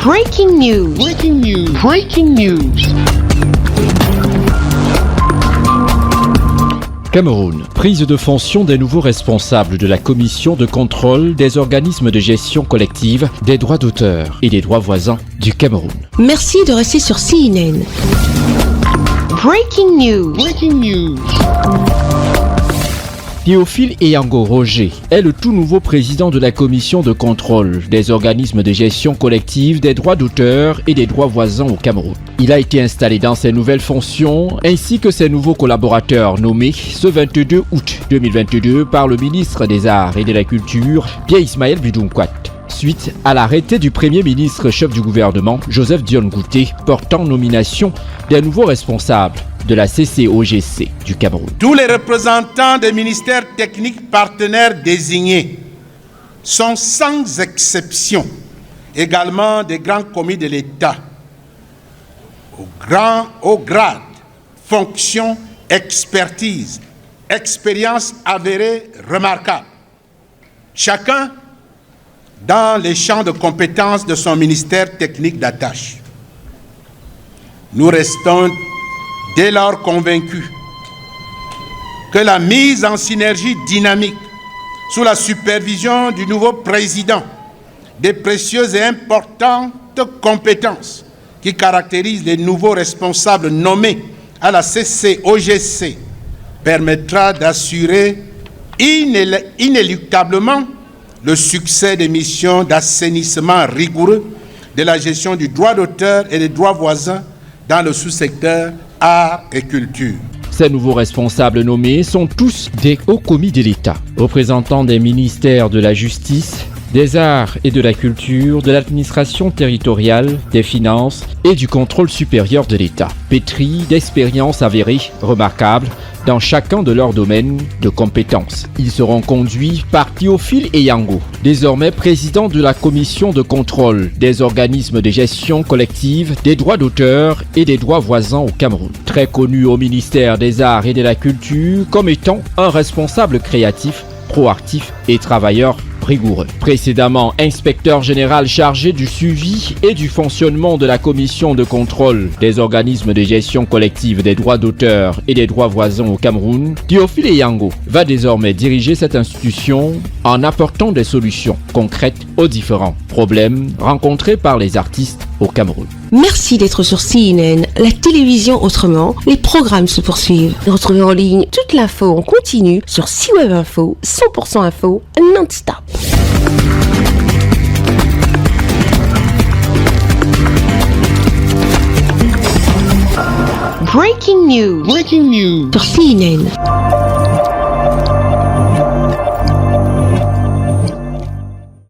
Breaking news. Breaking news. Breaking news. Cameroun. Prise de fonction des nouveaux responsables de la commission de contrôle des organismes de gestion collective des droits d'auteur et des droits voisins du Cameroun. Merci de rester sur CNN. Breaking news. Breaking news. Théophile Eyango Roger est le tout nouveau président de la commission de contrôle des organismes de gestion collective des droits d'auteur et des droits voisins au Cameroun. Il a été installé dans ses nouvelles fonctions ainsi que ses nouveaux collaborateurs nommés ce 22 août 2022 par le ministre des Arts et de la Culture, Pierre Ismaël Bidunkwat, suite à l'arrêté du Premier ministre chef du gouvernement, Joseph Dion Ngouté, portant nomination des nouveaux responsables de la CCOGC du Cameroun. Tous les représentants des ministères techniques partenaires désignés sont sans exception également des grands commis de l'État, au grade, fonction, expertise, expérience avérée remarquable. Chacun dans les champs de compétences de son ministère technique d'attache. Nous restons dès lors convaincus que la mise en synergie dynamique sous la supervision du nouveau président des précieuses et importantes compétences qui caractérisent les nouveaux responsables nommés à la CCOGC permettra d'assurer inéluctablement le succès des missions d'assainissement rigoureux de la gestion du droit d'auteur et des droits voisins dans le sous-secteur art et culture. Ces nouveaux responsables nommés sont tous des hauts commis de l'État, représentants des ministères de la Justice, des Arts et de la Culture, de l'administration territoriale, des Finances et du contrôle supérieur de l'État, pétris d'expériences avérées remarquables dans chacun de leurs domaines de compétences. Ils seront conduits par Théophile Eyango, désormais président de la commission de contrôle des organismes de gestion collective des droits d'auteur et des droits voisins au Cameroun. Très connu au ministère des Arts et de la Culture comme étant un responsable créatif, proactif et travailleur rigoureux. Précédemment inspecteur général chargé du suivi et du fonctionnement de la commission de contrôle des organismes de gestion collective des droits d'auteur et des droits voisins au Cameroun, Théophile Eyango va désormais diriger cette institution en apportant des solutions concrètes aux différents problèmes rencontrés par les artistes au Cameroun. Merci d'être sur CNN, la télévision autrement. Les programmes se poursuivent. Retrouvez en ligne toute l'info en continu sur C-Web Info, 100% info, non-stop. Breaking news. Breaking news. Sur CNN.